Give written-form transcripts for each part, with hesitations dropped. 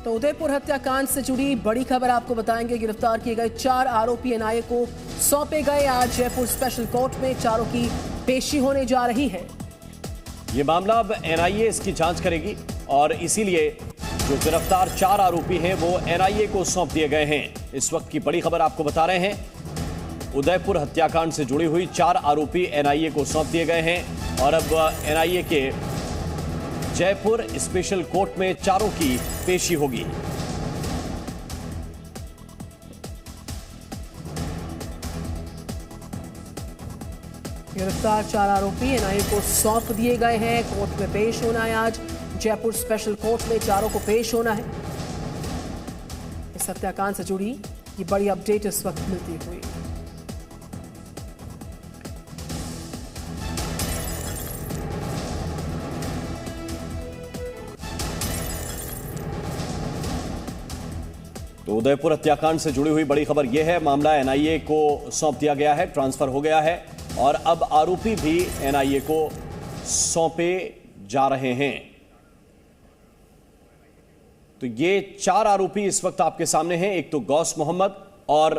तो उदयपुर हत्याकांड से जुड़ी बड़ी खबर आपको बताएंगे। गिरफ्तार किए गए 4 आरोपी एनआईए को सौंपे गए। आज जयपुर स्पेशल कोर्ट में चारों की पेशी होने जा रही है। ये मामला अब एनआईए इसकी जांच करेगी और इसीलिए जो गिरफ्तार 4 आरोपी हैं वो एनआईए को सौंप दिए गए हैं। इस वक्त की बड़ी खबर आपको बता रहे हैं। उदयपुर हत्याकांड से जुड़ी हुई 4 आरोपी एनआईए को सौंप दिए गए हैं और अब एनआईए के जयपुर स्पेशल कोर्ट में चारों की पेशी होगी। गिरफ्तार 4 आरोपी एनआईए को सौंप दिए गए हैं। कोर्ट में पेश होना है। आज जयपुर स्पेशल कोर्ट में चारों को पेश होना है। इस हत्याकांड से जुड़ी ये बड़ी अपडेट इस वक्त मिलती हुई। तो उदयपुर हत्याकांड से जुड़ी हुई बड़ी खबर यह है, मामला एनआईए को सौंप दिया गया है, ट्रांसफर हो गया है और अब आरोपी भी एनआईए को सौंपे जा रहे हैं। तो ये 4 आरोपी इस वक्त आपके सामने हैं। एक तो गौस मोहम्मद और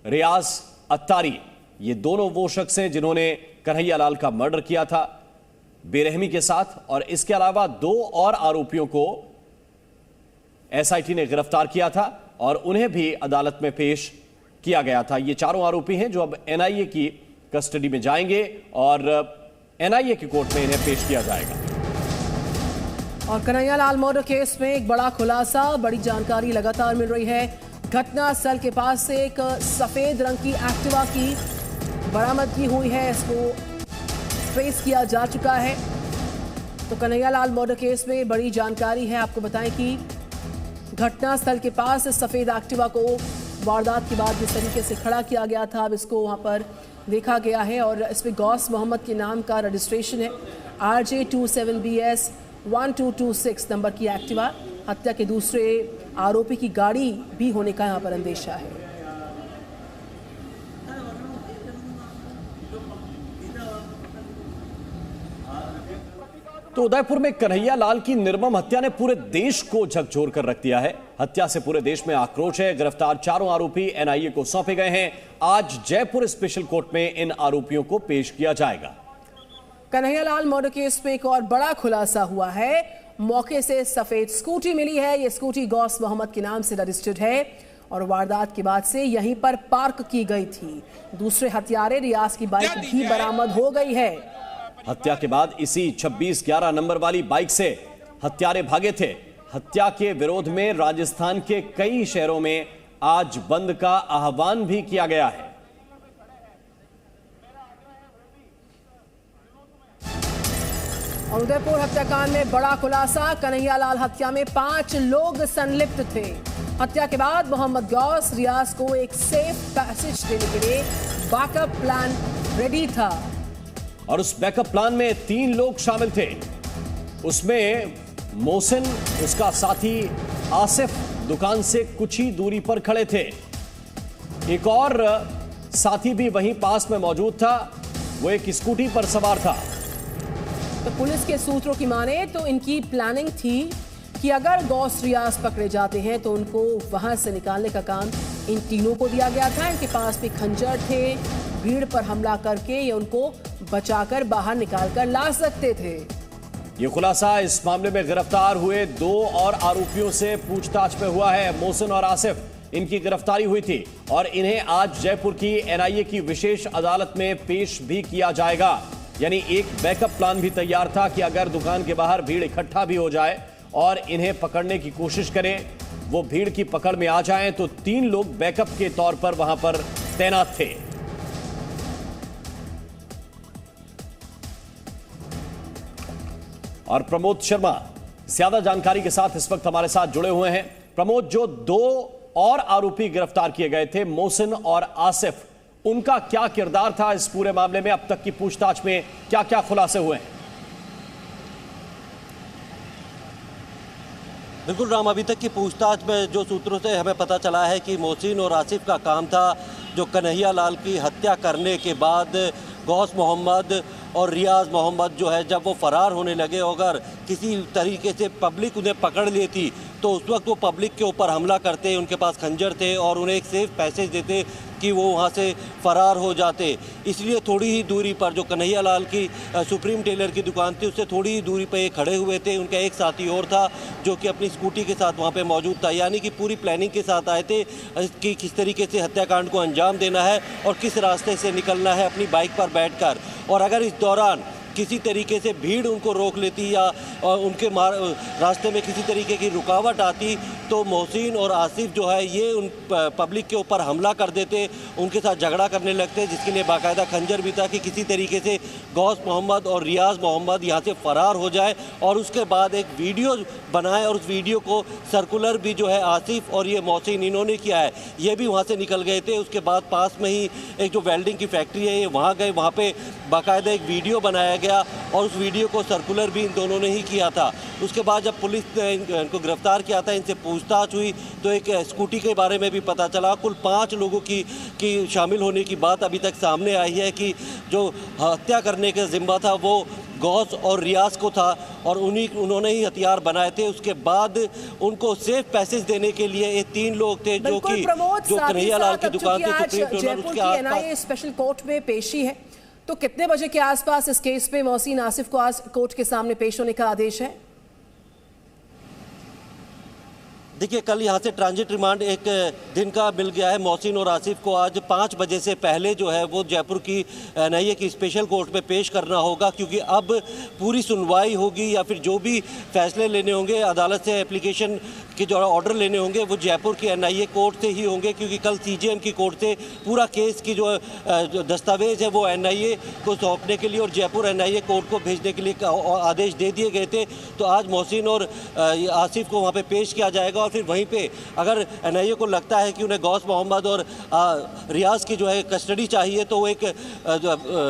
रियाज अत्तारी, ये दोनों वो शख्स हैं जिन्होंने कन्हैया लाल का मर्डर किया था बेरहमी के साथ, और इसके अलावा 2 और आरोपियों को एसआईटी ने गिरफ्तार किया था और उन्हें भी अदालत में पेश किया गया था। ये चारों आरोपी हैं जो अब एनआईए की कस्टडी में जाएंगे और एनआईए की कोर्ट में इन्हें पेश किया जाएगा। और कन्हैया लाल मर्डर केस में एक बड़ा खुलासा, बड़ी जानकारी लगातार मिल रही है। घटना स्थल के पास से एक सफेद रंग की एक्टिवा की बरामदगी हुई है। इसको ट्रेस किया जा चुका है। तो कन्हैया लाल मर्डर केस में बड़ी जानकारी है। आपको बताएं कि घटना स्थल के पास सफेद एक्टिवा को वारदात के बाद जिस तरीके से खड़ा किया गया था, अब इसको वहां पर देखा गया है और इसमें गौस मोहम्मद के नाम का रजिस्ट्रेशन है। RJ27BS 1226 नंबर की एक्टिवा। हत्या के दूसरे आरोपी की गाड़ी भी होने का यहां पर अंदेशा है। तो उदयपुर में कन्हैया लाल की निर्मम हत्या ने पूरे देश को झकझोर कर रख दिया है। हत्या से पूरे देश में आक्रोश है। गिरफ्तार चारों आरोपी एनआईए को सौंपे गए हैं। आज जयपुर स्पेशल कोर्ट में इन आरोपियों को पेश किया जाएगा। कन्हैया लाल मर्डर केस में एक और बड़ा खुलासा हुआ है। मौके से सफेद स्कूटी मिली है। यह स्कूटी गौस मोहम्मद के नाम से रजिस्टर्ड है और वारदात के बाद से यहीं पर पार्क की गई थी। दूसरे हत्यारे रियाज की बाइक भी बरामद हो गई है। हत्या के बाद इसी 2611 नंबर वाली बाइक से हत्यारे भागे थे। हत्या के विरोध में राजस्थान के कई शहरों में आज बंद का आह्वान भी किया गया है। और उदयपुर हत्याकांड में बड़ा खुलासा, कन्हैया लाल हत्या में 5 लोग संलिप्त थे। हत्या के बाद मोहम्मद गौस रियाज को एक सेफ पैसेज देने के लिए बैकअप प्लान रेडी था और उस बैकअप प्लान में 3 लोग शामिल थे। उसमें मोहसिन, उसका साथी आसिफ दुकान से कुछ ही दूरी पर खड़े थे। एक और साथी भी वहीं पास में मौजूद था। वो एक स्कूटी पर सवार था। तो पुलिस के सूत्रों की माने तो इनकी प्लानिंग थी कि अगर गौस रियाज पकड़े जाते हैं तो उनको वहां से निकालने का काम इन तीनों को दिया गया था। इनके पास भी खंजर थे। भीड़ पर हमला करके ये उनको बचाकर बाहर निकालकर ला सकते थे। ये खुलासा इस मामले में गिरफ्तार हुए 2 और आरोपियों से पूछताछ में हुआ है। मोहसिन और आसिफ, इनकी गिरफ्तारी हुई थी और इन्हें आज जयपुर की एनआईए की विशेष अदालत में पेश भी किया जाएगा। यानी एक बैकअप प्लान भी तैयार था कि अगर दुकान के बाहर भीड़ इकट्ठा भी हो जाए और इन्हें पकड़ने की कोशिश करें, वो भीड़ की पकड़ में आ जाएं, तो 3 लोग बैकअप के तौर पर वहां पर तैनात थे। और प्रमोद शर्मा ज्यादा जानकारी के साथ इस वक्त हमारे साथ जुड़े हुए हैं। प्रमोद, जो 2 और आरोपी गिरफ्तार किए गए थे, मोहसिन और आसिफ, उनका क्या किरदार था इस पूरे मामले में? अब तक की पूछताछ में क्या क्या खुलासे हुए हैं? बिल्कुल राम, अभी तक की पूछताछ में जो सूत्रों से हमें पता चला है कि मोहसिन और आसिफ का काम था जो कन्हैया लाल की हत्या करने के बाद गौस मोहम्मद और रियाज मोहम्मद जो है जब वो फरार होने लगे, अगर किसी तरीके से पब्लिक उन्हें पकड़ लेती तो उस वक्त वो पब्लिक के ऊपर हमला करते, उनके पास खंजर थे और उन्हें एक सेफ पैसेज देते कि वो वहाँ से फरार हो जाते। इसलिए थोड़ी ही दूरी पर जो कन्हैया लाल की सुप्रीम टेलर की दुकान थी उससे थोड़ी ही दूरी पर ये खड़े हुए थे। उनका एक साथी और था जो कि अपनी स्कूटी के साथ वहाँ पे मौजूद था, यानी कि पूरी प्लानिंग के साथ आए थे कि किस तरीके से हत्याकांड को अंजाम देना है और किस रास्ते से निकलना है अपनी बाइक पर बैठकर। और अगर इस दौरान किसी तरीके से भीड़ उनको रोक लेती या उनके रास्ते में किसी तरीके की रुकावट आती तो मोहसिन और आसिफ जो है ये उन पब्लिक के ऊपर हमला कर देते, उनके साथ झगड़ा करने लगते, जिसके लिए बाकायदा खंजर भी था कि किसी तरीके से गौस मोहम्मद और रियाज मोहम्मद यहाँ से फरार हो जाए और उसके बाद एक वीडियो बनाए और उस वीडियो को सर्कुलर भी जो है आसिफ और ये मोहसिन इन्होंने किया है। ये भी वहाँ से निकल गए थे। उसके बाद पास में ही एक जो वेल्डिंग की फैक्ट्री है ये वहाँ गए, वहाँ पे बाकायदा एक वीडियो बनाया गया और उस वीडियो को सर्कुलर भी इन दोनों ने ही किया था। उसके बाद जब पुलिस ने इनको गिरफ्तार किया था, इनसे पूछताछ हुई तो एक स्कूटी के बारे में भी पता चला। कुल 5 लोगों की शामिल होने की बात अभी तक सामने आई है कि जो हत्या करने का जिम्मा था वो गौस और रियाज को था और उन्होंने ही हथियार बनाए थे। उसके बाद उनको सेफ पैसेज देने के लिए ये 3 लोग थे जो कि जो कन्हैया लाल की दुकान थी सुप्रीम टेलर उसके आसपास स्पेशल कोर्ट में पेशी है। तो कितने बजे के आसपास इस केस पे मोहसिन आसिफ को आज कोर्ट के सामने पेश होने का आदेश है? देखिए, कल यहाँ से ट्रांजिट रिमांड एक दिन का मिल गया है। मोहसिन और आसिफ को आज 5 बजे से पहले जो है वो जयपुर की एनआईए की स्पेशल कोर्ट में पेश करना होगा, क्योंकि अब पूरी सुनवाई होगी या फिर जो भी फैसले लेने होंगे अदालत से एप्लीकेशन के जो ऑर्डर लेने होंगे वो जयपुर की एनआईए कोर्ट से ही होंगे, क्योंकि कल सीजेएम की कोर्ट से पूरा केस की जो दस्तावेज है वो एनआईए को सौंपने के लिए और जयपुर एनआईए कोर्ट को भेजने के लिए आदेश दे दिए गए थे। तो आज मोहसिन और आसिफ को वहाँ पे पेश किया जाएगा और फिर वहीं पे अगर एनआईए को लगता है कि उन्हें गौस मोहम्मद और रियाज की जो है कस्टडी चाहिए तो वो एक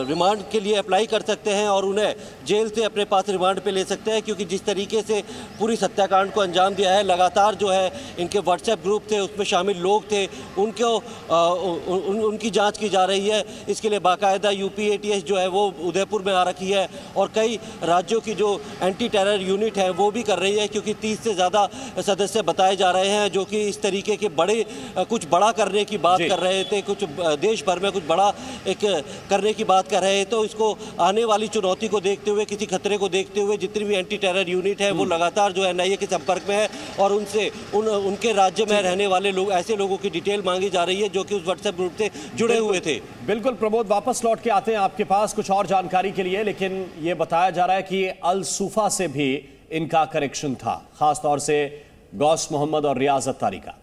रिमांड के लिए अप्लाई कर सकते हैं और उन्हें जेल से अपने पास रिमांड पे ले सकते हैं, क्योंकि जिस तरीके से पूरी हत्याकांड को अंजाम दिया है, लगातार जो है इनके व्हाट्सएप ग्रुप थे उसमें शामिल लोग थे, उनकी जांच की जा रही है। इसके लिए बाकायदा यूपी एटीएस जो है वो उदयपुर में आ रखी है और कई राज्यों की जो एंटी टेरर यूनिट है वो भी कर रही है, क्योंकि 30 से ज़्यादा सदस्य बताए जा रहे हैं जो कि इस तरीके के कुछ बड़ा करने की बात कर रहे थे, कुछ देश भर में कुछ बड़ा एक करने की बात कर रहे हैं। तो इसको आने वाली चुनौती को देखते हुए, किसी खतरे को देखते हुए जितनी भी एंटी टेरर यूनिट है वो लगातार जो एनआईए के संपर्क में है और उनसे उनके राज्य में रहने वाले लोग, ऐसे लोगों की डिटेल मांगी जा रही है जो कि उस व्हाट्सएप ग्रुप से जुड़े हुए थे। बिल्कुल प्रमोद, वापस लौट के आते हैं आपके पास कुछ और जानकारी के लिए, लेकिन ये बताया जा रहा है कि अल सूफा से भी इनका कनेक्शन था, खासतौर से गौस मोहम्मद और रियाज अत्तारी का।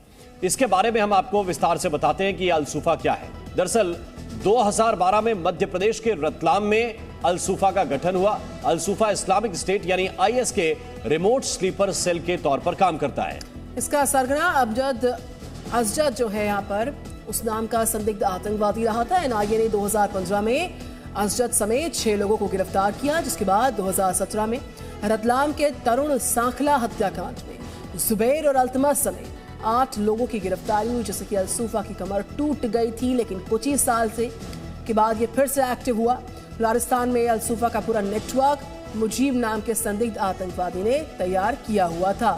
इसके बारे में हम आपको विस्तार से बताते हैं कि अल सूफा क्या है। दरअसल 2012 में मध्य प्रदेश के रतलाम में अल सूफा का गठन हुआ। अल सूफा इस्लामिक स्टेट यानी आईएस के रिमोट स्लीपर सेल के तौर पर काम करता है। इसका सरगना अजद जो है यहाँ पर उस नाम का संदिग्ध आतंकवादी रहा था। एनआईए ने 2015 में अजद समेत 6 लोगों को गिरफ्तार किया, जिसके बाद 2017 में रतलाम के तरुण सांखला हत्याकांड में जुबैर और अल्तमस समेत 8 लोगों की गिरफ्तारी हुई, जिससे कि अल सूफा की कमर टूट गई थी, लेकिन कुछ ही साल के बाद ये फिर से एक्टिव हुआ। राजस्थान में अल सूफा का पूरा नेटवर्क मुजीब नाम के संदिग्ध आतंकवादी ने तैयार किया हुआ था।